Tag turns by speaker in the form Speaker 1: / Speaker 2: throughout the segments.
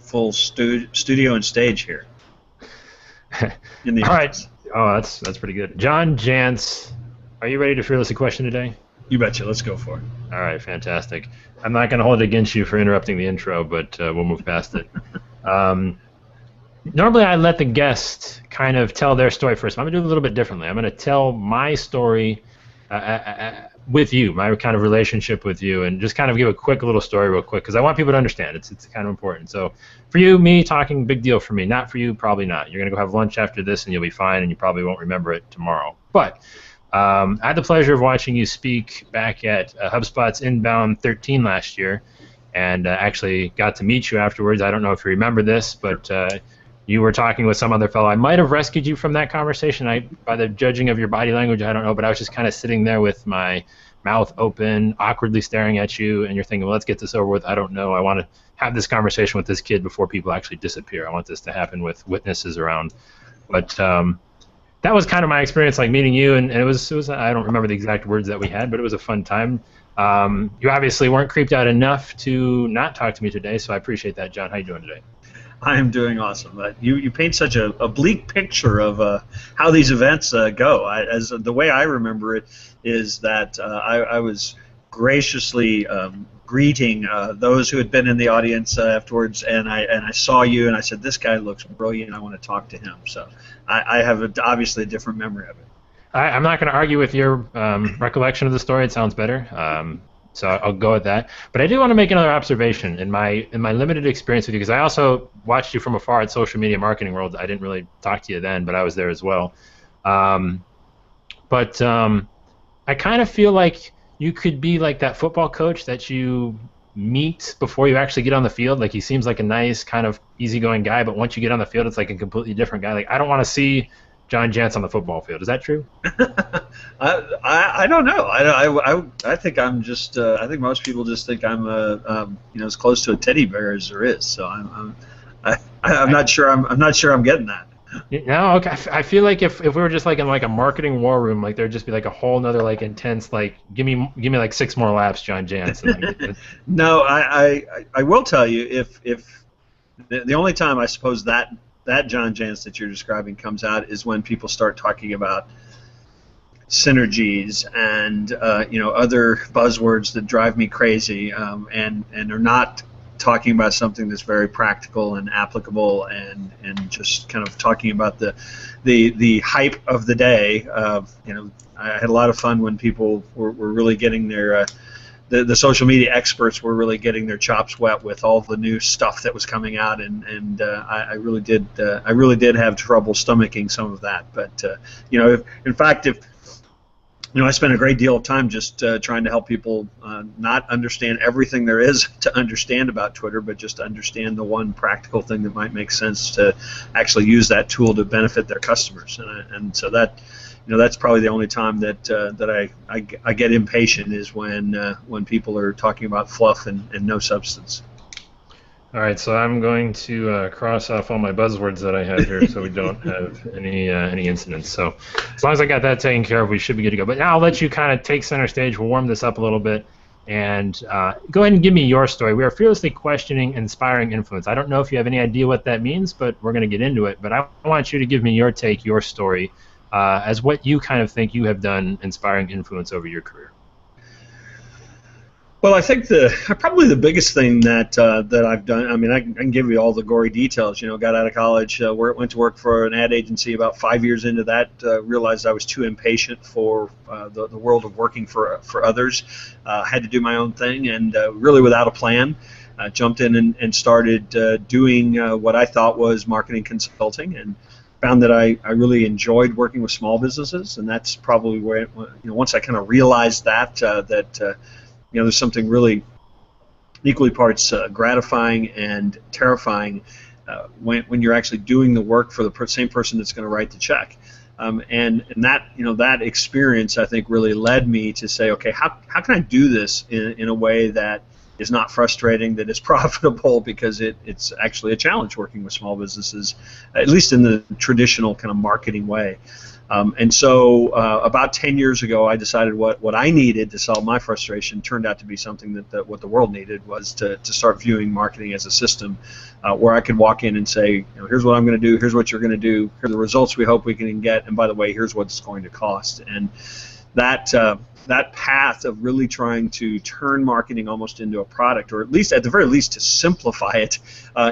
Speaker 1: full studio and stage here. In the
Speaker 2: All right. Oh, that's pretty good. John Jantsch, are you ready to fearless a question today?
Speaker 1: You betcha. Let's go for it.
Speaker 2: All right, fantastic. I'm not going to hold it against you for interrupting the intro, but we'll move past it. Normally, I let the guest kind of tell their story first. I'm going to do it a little bit differently. I'm going to tell my story with you, my kind of relationship with you, and just kind of give a quick little story real quick because I want people to understand. It's kind of important. So for you, me talking, big deal for me. Not for you, probably not. You're going to go have lunch after this, and you'll be fine, and you probably won't remember it tomorrow. But I had the pleasure of watching you speak back at HubSpot's Inbound 13 last year, and actually got to meet you afterwards. I don't know if you remember this, but you were talking with some other fellow. I might have rescued you from that conversation. By the judging of your body language, I don't know, but I was just kind of sitting there with my mouth open, awkwardly staring at you, and you're thinking, well, let's get this over with. I don't know. I want to have this conversation with this kid before people actually disappear. I want this to happen with witnesses around. But that was kind of my experience, like meeting you, and it was I don't remember the exact words that we had, but it was a fun time. You obviously weren't creeped out enough to not talk to me today, so I appreciate that, John. How you doing today?
Speaker 1: I am doing awesome. You paint such a bleak picture of how these events go. As the way I remember it is that I was graciously greeting those who had been in the audience afterwards, and I saw you, and I said, "This guy looks brilliant. I want to talk to him." So I have obviously a different memory of it.
Speaker 2: I'm not going to argue with your recollection of the story. It sounds better. So I'll go with that. But I do want to make another observation in my limited experience with you, because I also watched you from afar at Social Media Marketing World. I didn't really talk to you then, but I was there as well. I kind of feel like you could be like that football coach that you meet before you actually get on the field. Like, he seems like a nice, kind of easygoing guy, but once you get on the field, it's like a completely different guy. Like, I don't want to see John Jantsch on the football field. Is that true?
Speaker 1: I don't know. I think I'm just. I think most people just think I'm as close to a teddy bear as there is. So I'm not sure. I'm not sure I'm getting that.
Speaker 2: No, okay. I feel like if we were just like in like a marketing war room, like there'd just be like a whole nother like intense like give me like 6 more laps, John Jantsch.
Speaker 1: No, I will tell you if the only time I suppose that John Jantsch that you're describing comes out is when people start talking about synergies and other buzzwords that drive me crazy, and are not talking about something that's very practical and applicable, and just kind of talking about the hype of the day. I had a lot of fun when people were really getting their the social media experts were really getting their chops wet with all the new stuff that was coming out, and I really did have trouble stomaching some of that. But in fact, I spent a great deal of time just trying to help people not understand everything there is to understand about Twitter, but just understand the one practical thing that might make sense to actually use that tool to benefit their customers. And so that. That's probably the only time that I get impatient is when people are talking about fluff and no substance.
Speaker 2: All right, so I'm going to cross off all my buzzwords that I had here, so we don't have any incidents. So as long as I got that taken care of, we should be good to go. But now I'll let you kind of take center stage. We'll warm this up a little bit, and go ahead and give me your story. We are fearlessly questioning inspiring influence. I don't know if you have any idea what that means, but we're going to get into it. But I want you to give me your take, your story, as what you kind of think you have done inspiring influence over your career.
Speaker 1: Well, I think probably the biggest thing that I've done. I mean, I can give you all the gory details. Got out of college, went to work for an ad agency. About 5 years into that, realized I was too impatient for the world of working for others. Had to do my own thing, and really without a plan, jumped in and started doing what I thought was marketing consulting, and found that I really enjoyed working with small businesses, and that's probably where once I kind of realized that there's something really equally parts gratifying and terrifying when you're actually doing the work for the same person that's going to write the check, and that experience I think really led me to say, okay, how can I do this in a way that is not frustrating, that is profitable, because it's actually a challenge working with small businesses, at least in the traditional kind of marketing way. And so about 10 years ago, I decided what I needed to solve my frustration turned out to be something that what the world needed was to start viewing marketing as a system where I could walk in and say, here's what I'm going to do, here's what you're going to do, here are the results we hope we can get, and by the way, here's what it's going to cost. And that path of really trying to turn marketing almost into a product, or at the very least to simplify it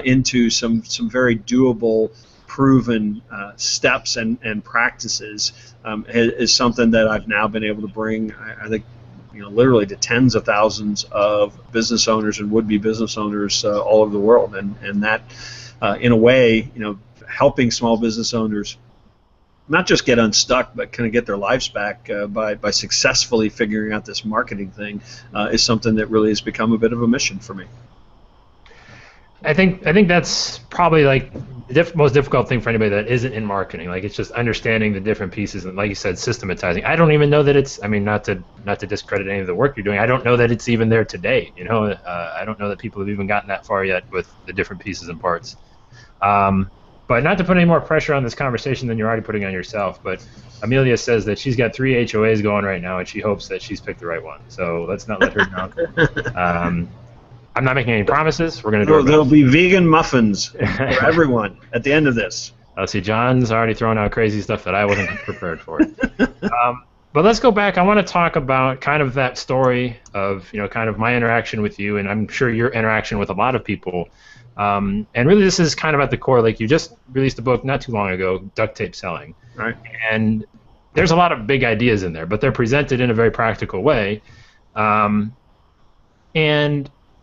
Speaker 1: into some very doable, proven steps and practices is something that I've now been able to bring, I think, literally to tens of thousands of business owners and would-be business owners all over the world, and that, in a way, helping small business owners not just get unstuck, but kind of get their lives back by successfully figuring out this marketing thing is something that really has become a bit of a mission for me.
Speaker 2: I think that's probably like the most difficult thing for anybody that isn't in marketing. Like, it's just understanding the different pieces and, like you said, systematizing. I don't even know that it's. I mean, not to discredit any of the work you're doing. I don't know that it's even there today. I don't know that people have even gotten that far yet with the different pieces and parts. But not to put any more pressure on this conversation than you're already putting on yourself, but Amelia says that she's got 3 HOAs going right now, and she hopes that she's picked the right one. So let's not let her down. I'm not making any promises. We're going to do it.
Speaker 1: There'll be vegan muffins for everyone at the end of this.
Speaker 2: Oh, see, John's already throwing out crazy stuff that I wasn't prepared for. But let's go back. I want to talk about kind of that story of, kind of my interaction with you, and I'm sure your interaction with a lot of people. And really, this is kind of at the core. Like, you just released a book not too long ago, Duct Tape Selling.
Speaker 1: Right.
Speaker 2: And there's a lot of big ideas in there, but they're presented in a very practical way. And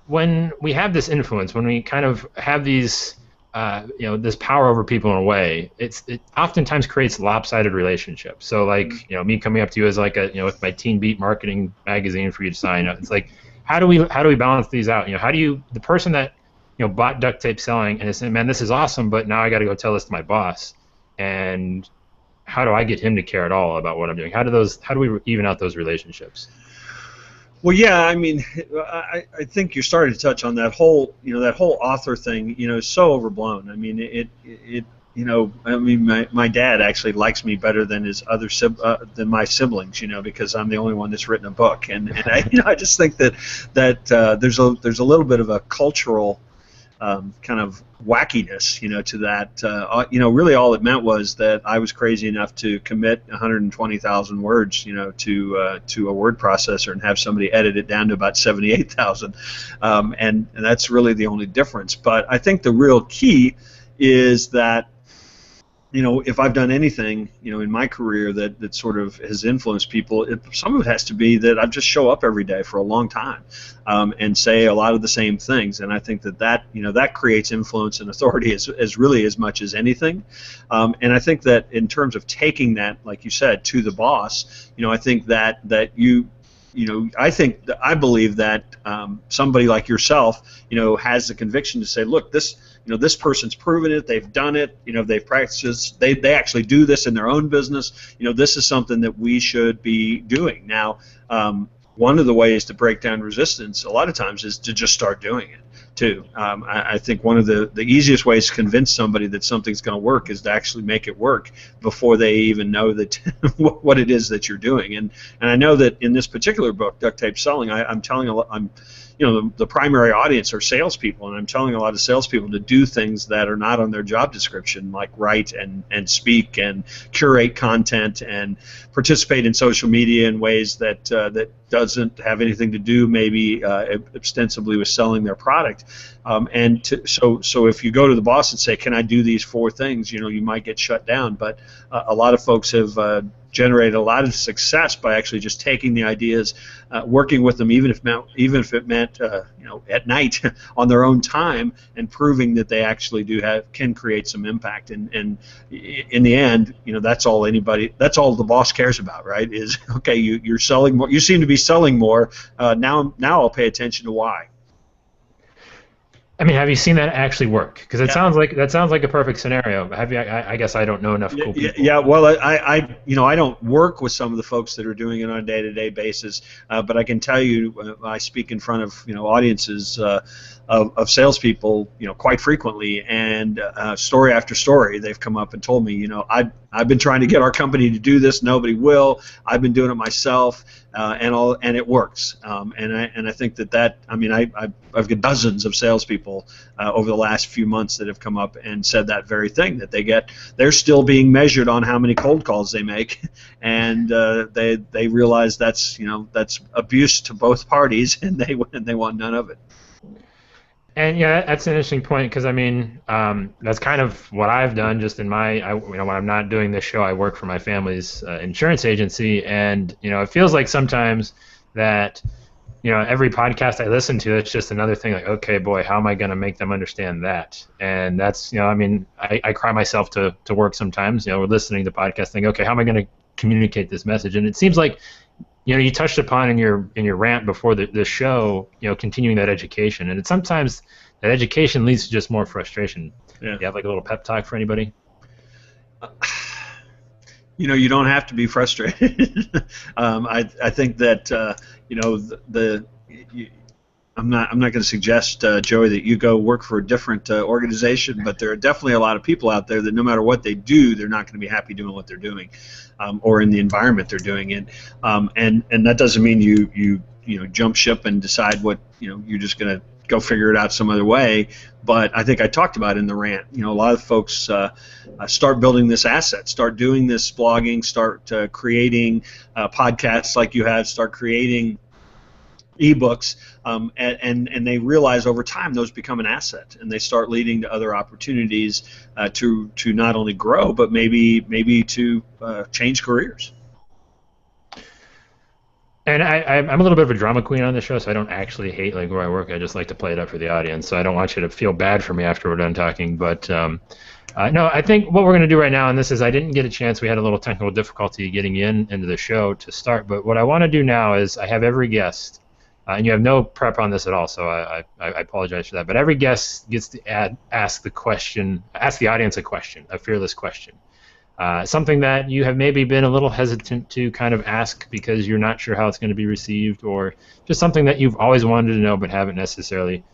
Speaker 2: when we have this influence, when we kind of have these, this power over people in a way, it oftentimes creates lopsided relationships. So, like, me coming up to you as like with my Teen Beat marketing magazine for you to sign up, it's like, how do we balance these out? How do you, the person that bought Duct Tape Selling and is saying, man, this is awesome, but now I got to go tell this to my boss, and how do I get him to care at all about what I'm doing? How do we even out those relationships?
Speaker 1: Well, yeah, I mean, I think you're starting to touch on that whole author thing, is so overblown. I mean, my dad actually likes me better than his than my siblings, because I'm the only one that's written a book, and I just think that there's a little bit of a cultural kind of wackiness, to that. Really all it meant was that I was crazy enough to commit 120,000 words, to a word processor and have somebody edit it down to about 78,000, and that's really the only difference. But I think the real key is that, if I've done anything, in my career that sort of has influenced people, some of it has to be that I just show up every day for a long time and say a lot of the same things. And I think that creates influence and authority as really as much as anything. And I think that in terms of taking that, like you said, to the boss, I think that I believe that somebody like yourself, has the conviction to say, look, this person's proven it, they've done it, they've practiced, they actually do this in their own business, this is something that we should be doing. Now, one of the ways to break down resistance a lot of times is to just start doing it too. I think one of the easiest ways to convince somebody that something's going to work is to actually make it work before they even know that what it is that you're doing. And I know that in this particular book, Duct Tape Selling, the primary audience are salespeople, and I'm telling a lot of salespeople to do things that are not on their job description, like write and speak and curate content and participate in social media in ways that doesn't have anything to do maybe ostensibly with selling their product. So if you go to the boss and say, can I do these 4 things, you might get shut down. But a lot of folks have generated a lot of success by actually just taking the ideas, working with them, even if it meant at night on their own time, and proving that they actually can create some impact. And in the end, that's all the boss cares about, right? Is, okay, you're selling more, you seem to be selling more. Now I'll pay attention to why.
Speaker 2: I mean, have you seen that actually work? Because it sounds like a perfect scenario. Have you? I guess I don't know enough cool people.
Speaker 1: Yeah. Well, I don't work with some of the folks that are doing it on a day-to-day basis, but I can tell you, I speak in front of audiences of salespeople, quite frequently, and story after story, they've come up and told me, I've been trying to get our company to do this, nobody will. I've been doing it myself, and it works. And I think that I mean, I've got dozens of salespeople over the last few months that have come up and said that very thing, that they're still being measured on how many cold calls they make, and they realize that's abuse to both parties, and they want none of it.
Speaker 2: And yeah, that's an interesting point, because I mean, that's kind of what I've done. Just in when I'm not doing this show, I work for my family's insurance agency, and it feels like sometimes that every podcast I listen to, it's just another thing. Like, okay, boy, how am I going to make them understand that? And that's I mean, I cry myself to work sometimes. We're listening to podcasts, thinking, okay, how am I going to communicate this message? And it seems like you touched upon in your rant before the show, continuing that education, and sometimes that education leads to just more frustration. Yeah. You have like a little pep talk for anybody?
Speaker 1: You don't have to be frustrated. I think that I'm not going to suggest, Joey, that you go work for a different organization, but there are definitely a lot of people out there that no matter what they do, they're not going to be happy doing what they're doing, or in the environment they're doing it. And that doesn't mean you jump ship and decide what you're just going to go figure it out some other way. But I think I talked about in the rant, a lot of folks start building this asset, start doing this blogging, start creating podcasts like you have, start creating ebooks, and they realize over time those become an asset, and they start leading to other opportunities to not only grow, but maybe to change careers.
Speaker 2: And I'm a little bit of a drama queen on the show, so I don't actually hate where I work. I just like to play it up for the audience. So I don't want you to feel bad for me after we're done talking. But no, I think what we're going to do right now, and this is, I didn't get a chance. We had a little technical difficulty getting into the show to start. But what I want to do now is I have every guest, and you have no prep on this at all, so I apologize for that. But every guest gets to ask the audience a question, a fearless question. Something that you have maybe been a little hesitant to kind of ask because you're not sure how it's going to be received, or just something that you've always wanted to know but haven't necessarily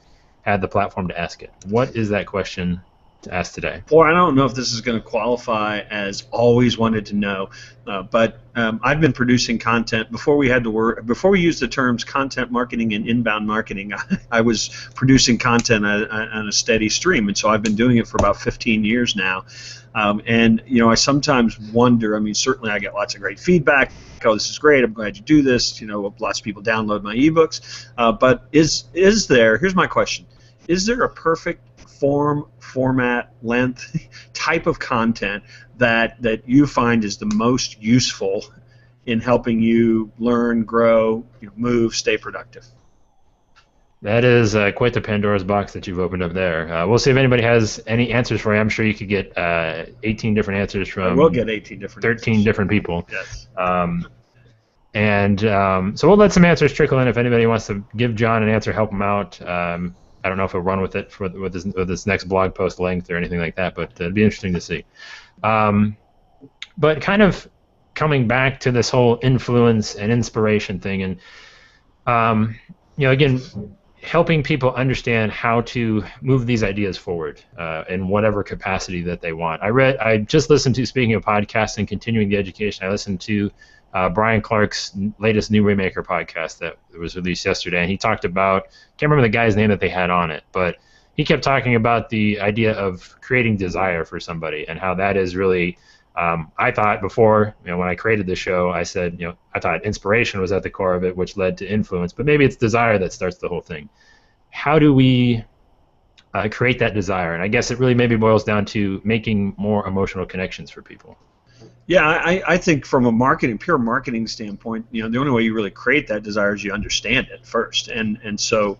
Speaker 2: had the platform to ask it. What is that question to ask today?
Speaker 1: Well, I don't know if this is going to qualify as always wanted to know, but I've been producing content before we used the terms content marketing and inbound marketing. I was producing content on a steady stream, and so I've been doing it for about 15 years now. And I sometimes wonder. I mean, certainly I get lots of great feedback. Oh, this is great. I'm glad you do this. Lots of people download my ebooks. But is there? Here's my question: is there a perfect format, length, type of content that you find is the most useful in helping you learn, grow, move, stay productive?
Speaker 2: That is quite the Pandora's box that you've opened up there. We'll see if anybody has any answers for you. I'm sure you could get 18 different answers from.
Speaker 1: We'll get 18 different
Speaker 2: 13
Speaker 1: answers.
Speaker 2: Different people.
Speaker 1: Yes.
Speaker 2: So we'll let some answers trickle in. If anybody wants to give John an answer, help him out. I don't know if he'll run with it with this next blog post length or anything like that, but it'd be interesting to see. But kind of coming back to this whole influence and inspiration thing, and again, helping people understand how to move these ideas forward in whatever capacity that they want. I just listened to, speaking of podcasts and continuing the education, I listened to Brian Clark's latest New Waymaker podcast that was released yesterday, and he talked about, can't remember the guy's name that they had on it, but he kept talking about the idea of creating desire for somebody, and how that is really, I thought before, when I created the show, I said, I thought inspiration was at the core of it, which led to influence, but maybe it's desire that starts the whole thing. How do we create that desire? And I guess it really maybe boils down to making more emotional connections for people.
Speaker 1: Yeah, I think from a pure marketing standpoint, the only way you really create that desire is you understand it first, and so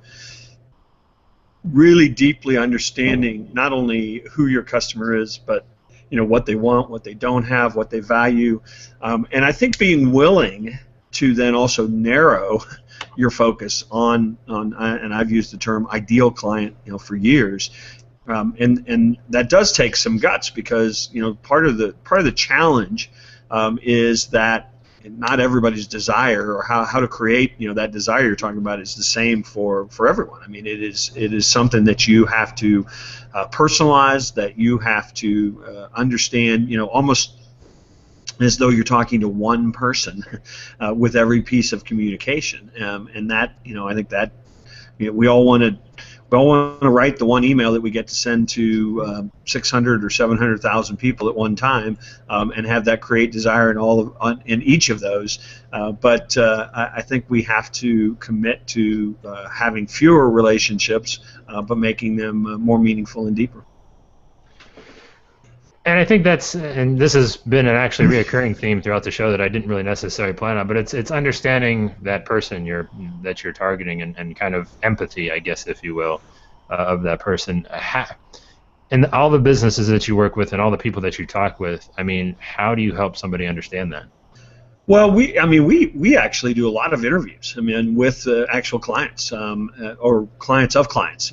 Speaker 1: really deeply understanding not only who your customer is, but what they want, what they don't have, what they value, and I think being willing to then also narrow your focus on and I've used the term ideal client, for years. And that does take some guts, because part of the challenge is that not everybody's desire, or how to create that desire you're talking about, is the same for everyone. I mean, it is something that you have to personalize, that you have to understand, almost as though you're talking to one person with every piece of communication. And that, I think that we all want to write the one email that we get to send to 600 or 700,000 people at one time, and have that create desire in each of those. But I think we have to commit to having fewer relationships, but making them more meaningful and deeper.
Speaker 2: And I think and this has been an actually reoccurring theme throughout the show that I didn't really necessarily plan on, but it's understanding that person that you're targeting, and kind of empathy, I guess, if you will, of that person. And all the businesses that you work with and all the people that you talk with, I mean, how do you help somebody understand that?
Speaker 1: Well, we actually do a lot of interviews. I mean, with actual clients, or clients of clients.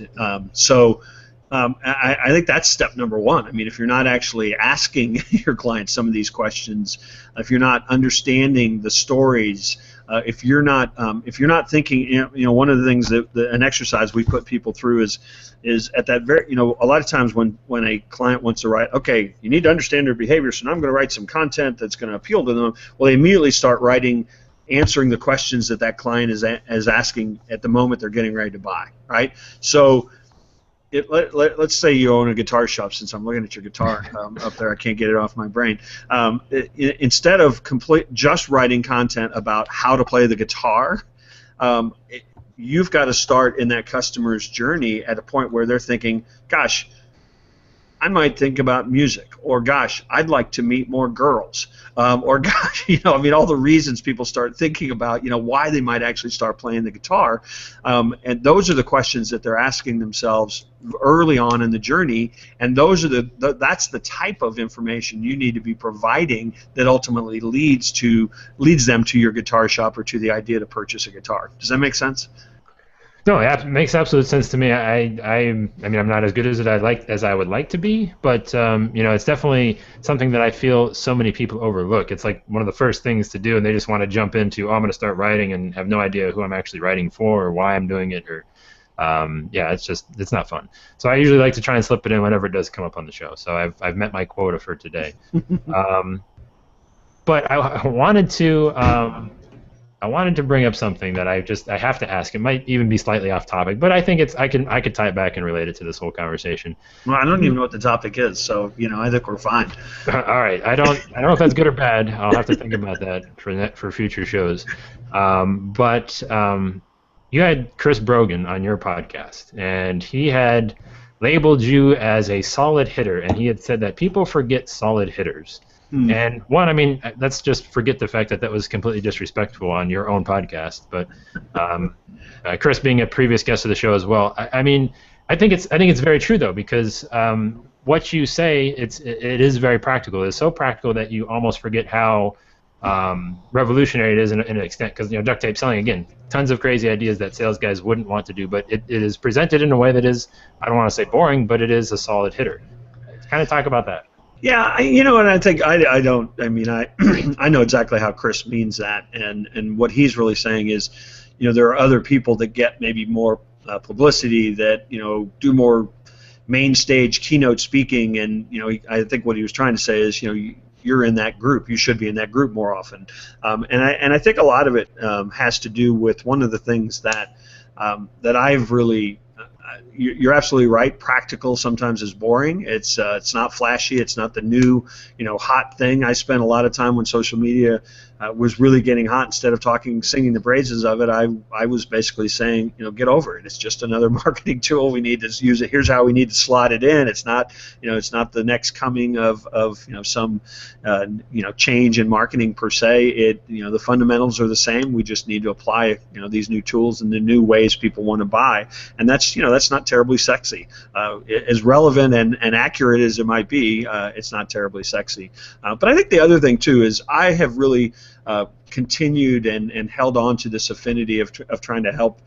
Speaker 1: I think that's step number one. I mean, if you're not actually asking your clients some of these questions, if you're not understanding the stories, if you're not thinking, one of the things that an exercise we put people through is at that very, a lot of times when a client wants to write, okay, you need to understand their behavior, so now I'm going to write some content that's going to appeal to them. Well, they immediately start answering the questions that client is asking at the moment they're getting ready to buy, right? So let's say you own a guitar shop. Since I'm looking at your guitar up there, I can't get it off my brain. Instead of just writing content about how to play the guitar, you've got to start in that customer's journey at a point where they're thinking, gosh, I might think about music, or gosh, I'd like to meet more girls, or gosh, all the reasons people start thinking about, why they might actually start playing the guitar, and those are the questions that they're asking themselves early on in the journey, and those are that's the type of information you need to be providing that ultimately leads them to your guitar shop, or to the idea to purchase a guitar. Does that make sense?
Speaker 2: No, it makes absolute sense to me. I mean, I'm not as good as I would like to be, but it's definitely something that I feel so many people overlook. It's like one of the first things to do, and they just want to jump into, I'm going to start writing, and have no idea who I'm actually writing for, or why I'm doing it, or it's not fun. So I usually like to try and slip it in whenever it does come up on the show. So I've met my quota for today. But I wanted to bring up something that I have to ask. It might even be slightly off topic, but I think I could tie it back and relate it to this whole conversation.
Speaker 1: Well, I don't even know what the topic is, so I think we're fine.
Speaker 2: All right, I don't know if that's good or bad. I'll have to think about that for future shows. But you had Chris Brogan on your podcast, and he had labeled you as a solid hitter, and he had said that people forget solid hitters. And one, I mean, let's just forget the fact that was completely disrespectful on your own podcast. But Chris, being a previous guest of the show as well, I mean, I think it's very true though, because what you say, it is very practical. It's so practical that you almost forget how revolutionary it is in an extent. Because duct tape selling, again, tons of crazy ideas that sales guys wouldn't want to do, but it is presented in a way that is, I don't want to say boring, but it is a solid hitter. Kind of talk about that.
Speaker 1: Yeah, and I think I know exactly how Chris means that, and what he's really saying is, there are other people that get maybe more publicity, that do more main stage keynote speaking, and I think what he was trying to say is, you're in that group, you should be in that group more often, and I think a lot of it has to do with one of the things that I've really. You're absolutely right. Practical sometimes is boring. It's not flashy. It's not the new, hot thing. I spent a lot of time when social media was really getting hot. Instead of singing the praises of it, I was basically saying, get over it. It's just another marketing tool. We need to use it. Here's how we need to slot it in. It's not, it's not the next coming of some, change in marketing per se. The fundamentals are the same. We just need to apply, these new tools and the new ways people want to buy. And that's not terribly sexy. As relevant and accurate as it might be, it's not terribly sexy. But I think the other thing too is I have really continued and held on to this affinity of trying to help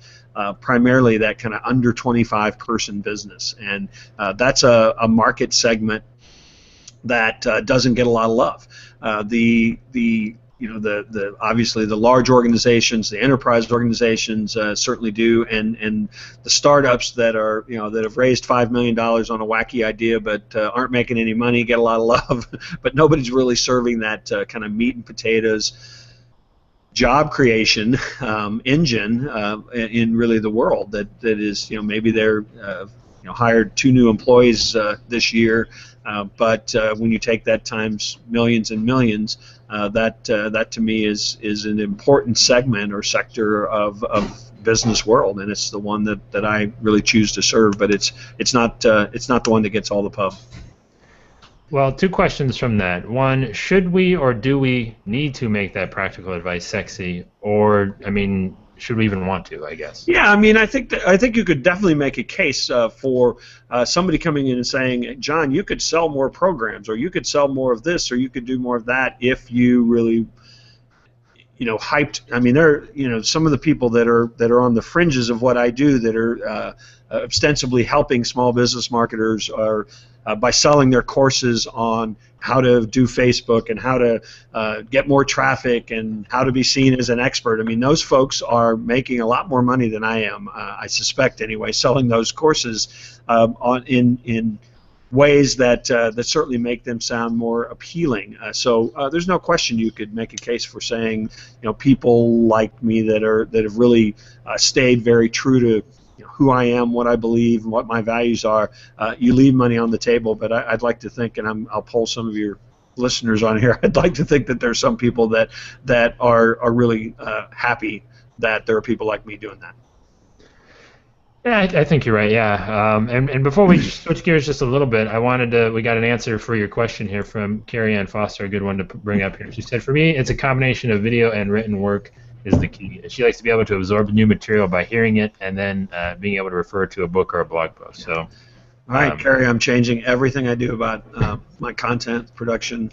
Speaker 1: primarily that kind of under 25 person business, and that's a market segment that doesn't get a lot of love. Obviously the large organizations, the enterprise organizations certainly do, and the startups that are that have raised $5 million on a wacky idea but aren't making any money get a lot of love, but nobody's really serving that kind of meat and potatoes job creation engine in really the world that is maybe they're hired 2 new employees this year, but when you take that times millions and millions, that to me is an important segment or sector of business world, and it's the one that I really choose to serve. But it's not the one that gets all the pub.
Speaker 2: Well, 2 questions from that. One, should we or do we need to make that practical advice sexy, or should we even want to, I guess?
Speaker 1: Yeah, I think you could definitely make a case for somebody coming in and saying, John, you could sell more programs, or you could sell more of this, or you could do more of that if you really, hyped. There, some of the people that are on the fringes of what I do that are ostensibly helping small business marketers are by selling their courses on how to do Facebook and how to get more traffic and how to be seen as an expert. Those folks are making a lot more money than I am, I suspect anyway, selling those courses in ways that certainly make them sound more appealing. So there's no question you could make a case for saying, people like me that have really stayed very true to who I am, what I believe, and what my values are. You leave money on the table, but I'd like to think, and I'll poll some of your listeners on here, I'd like to think that there's some people that are really happy that there are people like me doing that.
Speaker 2: Yeah, I think you're right. Yeah, and before we switch gears just a little bit, we got an answer for your question here from Carrie Ann Foster, a good one to bring up here. She said, for me, it's a combination of video and written work is the key. She likes to be able to absorb new material by hearing it and then being able to refer to a book or a blog post. So,
Speaker 1: all right, Carrie, I'm changing everything I do about my content production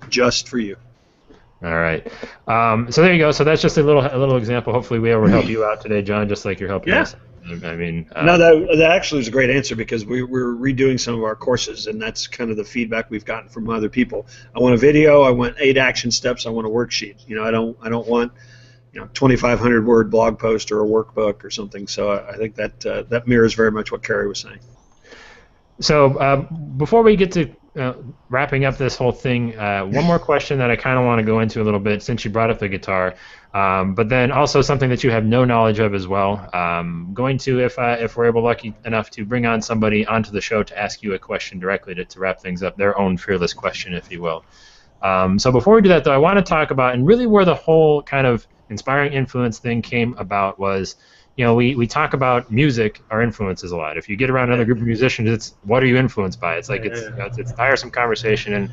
Speaker 1: just for you.
Speaker 2: All right. So there you go. So that's just a little example. Hopefully we were able to help you out today, John, just like you're helping us.
Speaker 1: No, that actually was a great answer, because we're redoing some of our courses, and that's kind of the feedback we've gotten from other people. I want a video. I want 8 action steps. I want a worksheet. I don't want 2,500 word blog post or a workbook or something. So I think that mirrors very much what Carrie was saying.
Speaker 2: So before we get to wrapping up this whole thing, one more question that I kind of want to go into a little bit, since you brought up the guitar, but then also something that you have no knowledge of as well. Going to, if we're lucky enough to bring on somebody onto the show to ask you a question directly to wrap things up, their own fearless question, if you will. So before we do that, though, I want to talk about, and really where the whole kind of inspiring influence thing came about was, we talk about music, our influences a lot. If you get around another group of musicians, it's what are you influenced by? It's like it's a tiresome conversation, and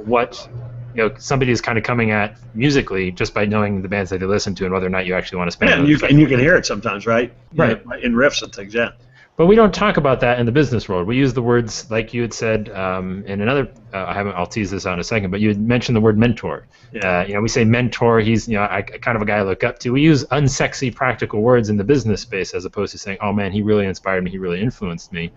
Speaker 2: what somebody is kind of coming at musically just by knowing the bands that they listen to and whether or not you actually want to spend.
Speaker 1: Yeah, and you can hear it sometimes, right?
Speaker 2: Right.
Speaker 1: In riffs and things, yeah.
Speaker 2: But we don't talk about that in the business world. We use the words, like you had said in another. I'll tease this out in a second. But you had mentioned the word mentor.
Speaker 1: Yeah.
Speaker 2: We say mentor. He's kind of a guy I look up to. We use unsexy, practical words in the business space as opposed to saying, "Oh man, he really inspired me. He really influenced me."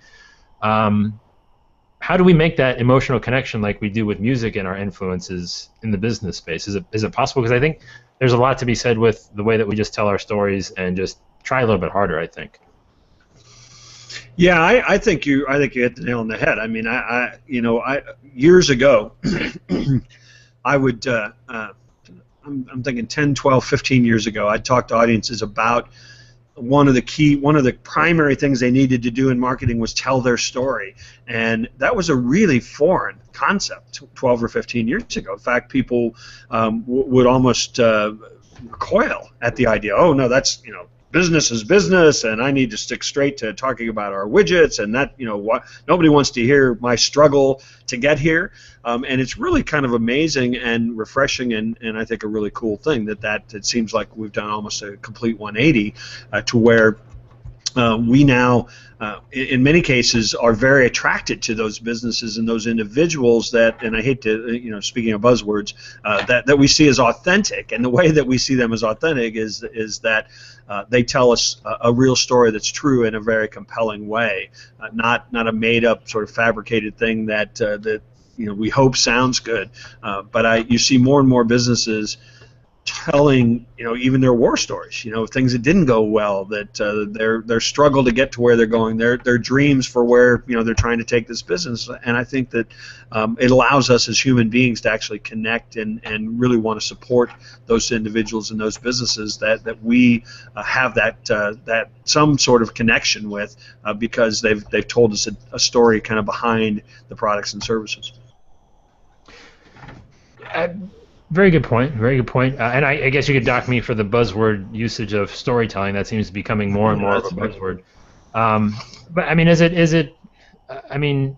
Speaker 2: How do we make that emotional connection like we do with music and our influences in the business space? Is it possible? Because I think there's a lot to be said with the way that we just tell our stories and just try a little bit harder, I think.
Speaker 1: Yeah, I think you hit the nail on the head. I years ago, I would I'm thinking 10, 12, 15 years ago, I'd talk to audiences about one of the primary things they needed to do in marketing was tell their story, and that was a really foreign concept 12 or 15 years ago. In fact, people would almost recoil at the idea. Oh no, that's business is business, and I need to stick straight to talking about our widgets, and that nobody wants to hear my struggle to get here. And it's really kind of amazing and refreshing, and I think a really cool thing that it seems like we've done almost a complete 180 to where we now, in many cases, are very attracted to those businesses and those individuals that, and I hate to, speaking of buzzwords, that we see as authentic. And the way that we see them as authentic is that they tell us a real story that's true in a very compelling way, not a made-up sort of fabricated thing that we hope sounds good. But you see more and more businesses telling even their war stories, things that didn't go well, that their struggle to get to where they're going, their dreams for where they're trying to take this business. And I think that it allows us as human beings to actually connect and really want to support those individuals and those businesses that we have that some sort of connection with, because they've told us a story kind of behind the products and services.
Speaker 2: Very good point. Very good point. And I guess you could dock me for the buzzword usage of storytelling. That seems to be becoming more and more of a buzzword. But I mean, is it? I mean,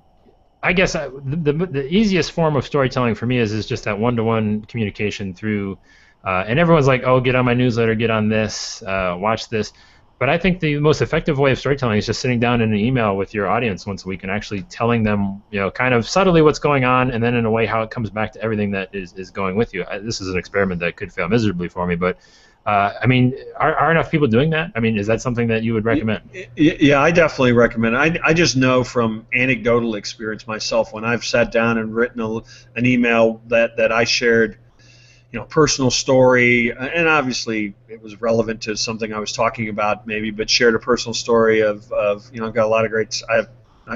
Speaker 2: I guess the easiest form of storytelling for me is just that one-to-one communication through. And everyone's like, "Oh, get on my newsletter, get on this, watch this." But I think the most effective way of storytelling is just sitting down in an email with your audience once a week and actually telling them, kind of subtly what's going on, and then in a way how it comes back to everything that is going with you. This is an experiment that could fail miserably for me, but I mean, are enough people doing that? I mean, is that something that you would recommend?
Speaker 1: Yeah, I definitely recommend it. I just know from anecdotal experience myself, when I've sat down and written an email that I shared, personal story, and obviously it was relevant to something I was talking about maybe, but shared a personal story of I've got a lot of great. I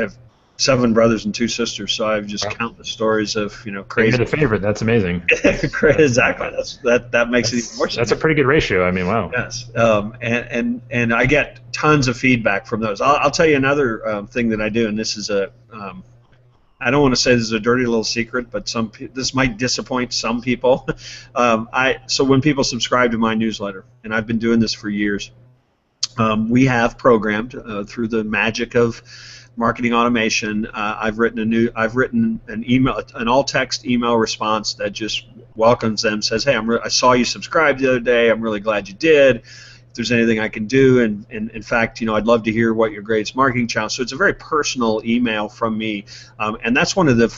Speaker 1: have 7 brothers and 2 sisters, so I have just countless stories of crazy.
Speaker 2: You're the favorite. That's amazing.
Speaker 1: Exactly. That makes it even more.
Speaker 2: That's a pretty good ratio. I mean, wow.
Speaker 1: Yes. And I get tons of feedback from those. I'll tell you another thing that I do, and this is I don't want to say this is a dirty little secret, but this might disappoint some people. So when people subscribe to my newsletter, and I've been doing this for years, we have programmed through the magic of marketing automation. I've written an email, an all-text email response that just welcomes them, says, "Hey, I saw you subscribe the other day. I'm really glad you did. If there's anything I can do, and in fact, I'd love to hear what your greatest marketing challenge." So it's a very personal email from me, and that's one of the,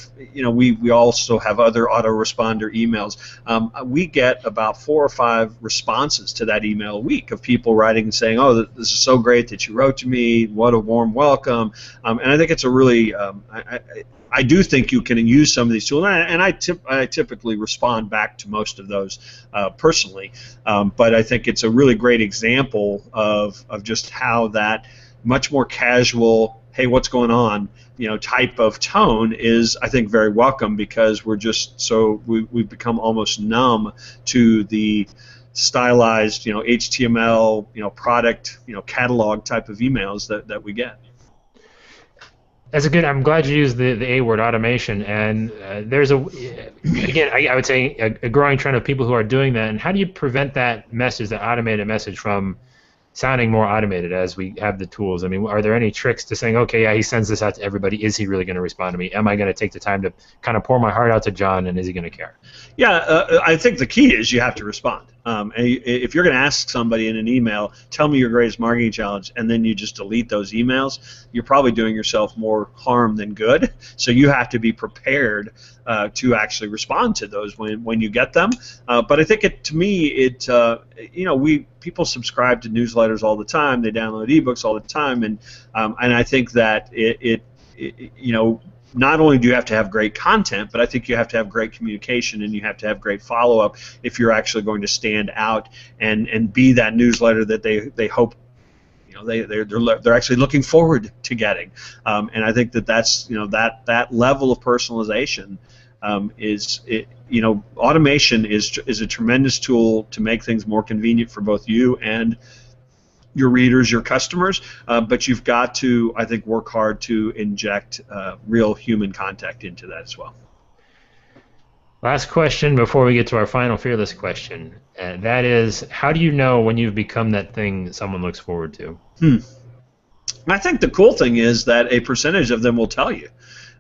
Speaker 1: we also have other autoresponder emails. We get about 4 or 5 responses to that email a week of people writing and saying, "Oh, this is so great that you wrote to me. What a warm welcome," and I think it's a really, I do think you can use some of these tools, and I typically respond back to most of those personally, but I think it's a really great example of just how that much more casual, "Hey, what's going on?" type of tone is, I think, very welcome, because we're just we've become almost numb to the stylized, HTML, product, catalog type of emails that we get.
Speaker 2: That's a good. I'm glad you used the A word, automation. And there's again, I would say a growing trend of people who are doing that. And how do you prevent that message, that automated message, from sounding more automated as we have the tools? I mean, are there any tricks to saying, okay, yeah, he sends this out to everybody. Is he really going to respond to me? Am I going to take the time to kind of pour my heart out to John, and is he going to care?
Speaker 1: Yeah, I think the key is you have to respond. And if you're going to ask somebody in an email, "Tell me your greatest marketing challenge," and then you just delete those emails, you're probably doing yourself more harm than good. So you have to be prepared to actually respond to those when you get them. But I think people subscribe to newsletters all the time. They download ebooks all the time, and I think that not only do you have to have great content, but I think you have to have great communication, and you have to have great follow-up if you're actually going to stand out and be that newsletter that they hope they're actually looking forward to getting. And I think that's that level of personalization automation is a tremendous tool to make things more convenient for both you and your readers, your customers, but you've got to, I think, work hard to inject real human contact into that as well.
Speaker 2: Last question before we get to our final fearless question. That is, how do you know when you've become that thing someone looks forward to?
Speaker 1: I think the cool thing is that a percentage of them will tell you.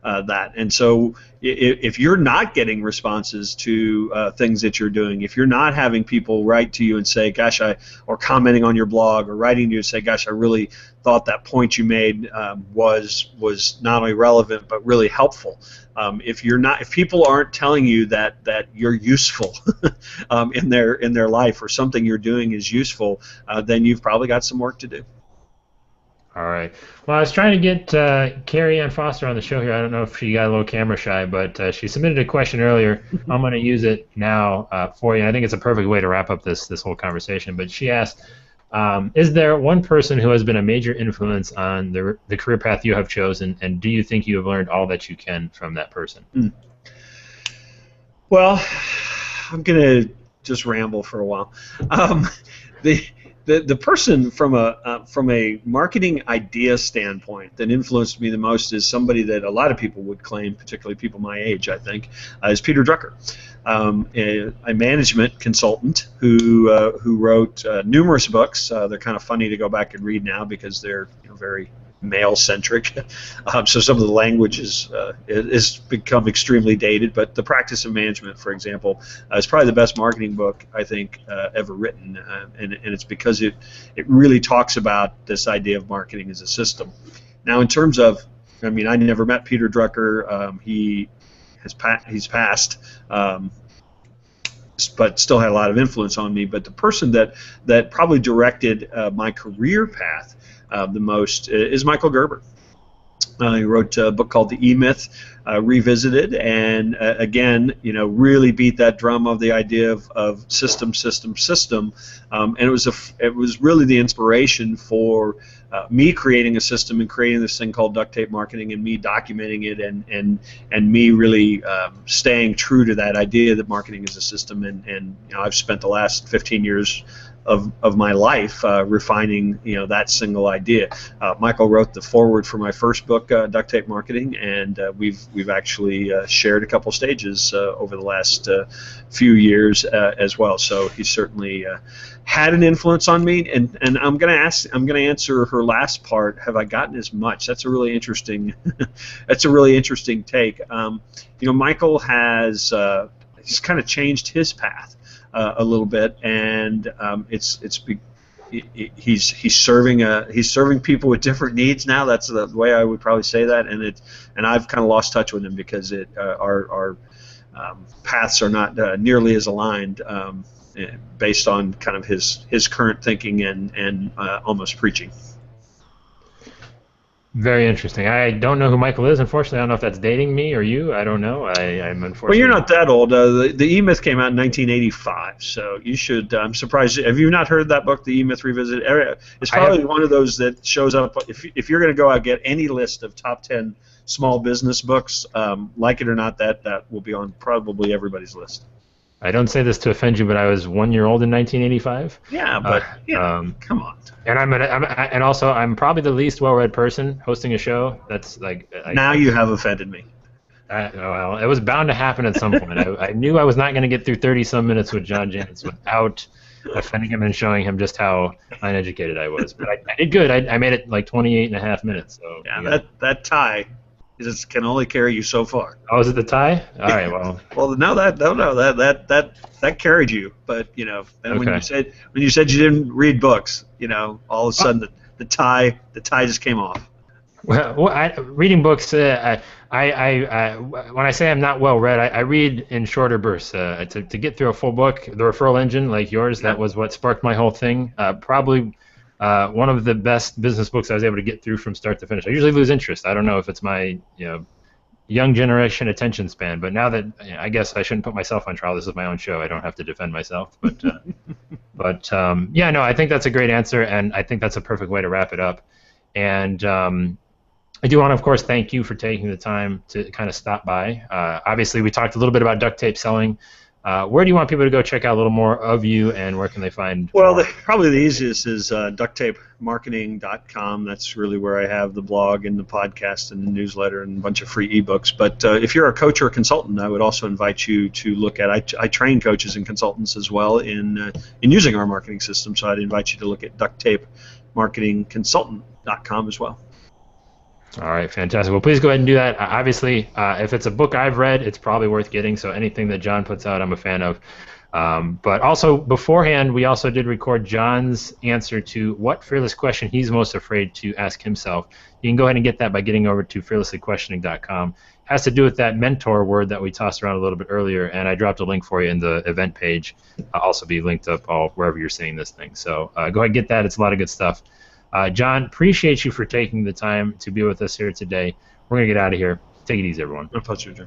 Speaker 1: that. And so if you're not getting responses to things that you're doing, if you're not having people write to you and say, gosh, or commenting on your blog, or writing to you and say, gosh, I really thought that point you made was not only relevant but really helpful. If people aren't telling you that you're useful in their life, or something you're doing is useful, then you've probably got some work to do.
Speaker 2: All right. Well, I was trying to get Carrie Ann Foster on the show here. I don't know if she got a little camera shy, but she submitted a question earlier. I'm going to use it now for you. I think it's a perfect way to wrap up this whole conversation. But she asked, is there one person who has been a major influence on the career path you have chosen, and do you think you have learned all that you can from that person?
Speaker 1: Well, I'm going to just ramble for a while. The person from a marketing idea standpoint that influenced me the most is somebody that a lot of people would claim, particularly people my age, I think, is Peter Drucker, a management consultant who wrote numerous books. They're kind of funny to go back and read now because they're very male-centric, so some of the language is become extremely dated. But The Practice of Management, for example, is probably the best marketing book I think ever written, and it's because it really talks about this idea of marketing as a system. Now, in terms of, I mean, I never met Peter Drucker. He's passed. But still had a lot of influence on me. But the person that probably directed my career path the most is Michael Gerber. He wrote a book called The EMyth, Revisited, and again, really beat that drum of the idea of system, and it was really the inspiration for me creating a system and creating this thing called duct tape marketing, and me documenting it, and me really staying true to that idea that marketing is a system. And I've spent the last 15 years of my life refining that single idea. Michael wrote the foreword for my first book, Duct Tape Marketing, and we've actually shared a couple stages over the last few years as well. So he certainly had an influence on me. And I'm going to answer her last part. Have I gotten as much? That's a really interesting. That's a really interesting take. Michael has he's kind of changed his path a little bit, and he's serving people with different needs now. That's the way I would probably say that, and I've kind of lost touch with him because our paths are not nearly as aligned based on kind of his current thinking and almost preaching.
Speaker 2: Very interesting. I don't know who Michael is, unfortunately. I don't know if that's dating me or you. I don't know. I'm unfortunately. Well,
Speaker 1: you're not that old. The EMyth came out in 1985, so you should. I'm surprised. Have you not heard that book, The EMyth Revisited? It's probably one of those that shows up. If you're going to go out and get any list of top 10 small business books, like it or not, that will be on probably everybody's list.
Speaker 2: I don't say this to offend you, but I was 1 year old in 1985.
Speaker 1: Yeah, but come on.
Speaker 2: And I'm probably the least well-read person hosting a show. That's like.
Speaker 1: Now you have offended me.
Speaker 2: Well, it was bound to happen at some point. I knew I was not going to get through 30-some minutes with John Jantsch without offending him and showing him just how uneducated I was. But I did good. I made it like 28 and a half minutes. So
Speaker 1: yeah, that tie can only carry you so far.
Speaker 2: Oh, is it the tie? All right, well.
Speaker 1: Well, no, that carried you, but and okay. when you said you didn't read books, all of a sudden the tie just came off.
Speaker 2: Well, reading books, when I say I'm not well read, I read in shorter bursts. To get through a full book, the Referral Engine, like yours, that was what sparked my whole thing. Probably one of the best business books I was able to get through from start to finish. I usually lose interest. I don't know if it's my young generation attention span, but now that I guess I shouldn't put myself on trial. This is my own show. I don't have to defend myself. But I think that's a great answer, and I think that's a perfect way to wrap it up. And I do want to, of course, thank you for taking the time to kind of stop by. Obviously, we talked a little bit about duct tape selling. Where do you want people to go check out a little more of you, and where can they find
Speaker 1: Well, probably the easiest is ducttapemarketing.com. That's really where I have the blog and the podcast and the newsletter and a bunch of free ebooks. But if you're a coach or a consultant, I would also invite you to look at I train coaches and consultants as well in using our marketing system, so I'd invite you to look at ducttapemarketingconsultant.com as well.
Speaker 2: All right, fantastic. Well, please go ahead and do that. Obviously, if it's a book I've read, it's probably worth getting. So anything that John puts out, I'm a fan of. But also beforehand, we also did record John's answer to what fearless question he's most afraid to ask himself. You can go ahead and get that by getting over to fearlesslyquestioning.com. Has to do with that mentor word that we tossed around a little bit earlier, and I dropped a link for you in the event page. I'll also be linked up wherever you're seeing this thing. So go ahead and get that. It's a lot of good stuff. John, appreciate you for taking the time to be with us here today. We're going to get out of here. Take it easy, everyone.
Speaker 1: My pleasure, Joe.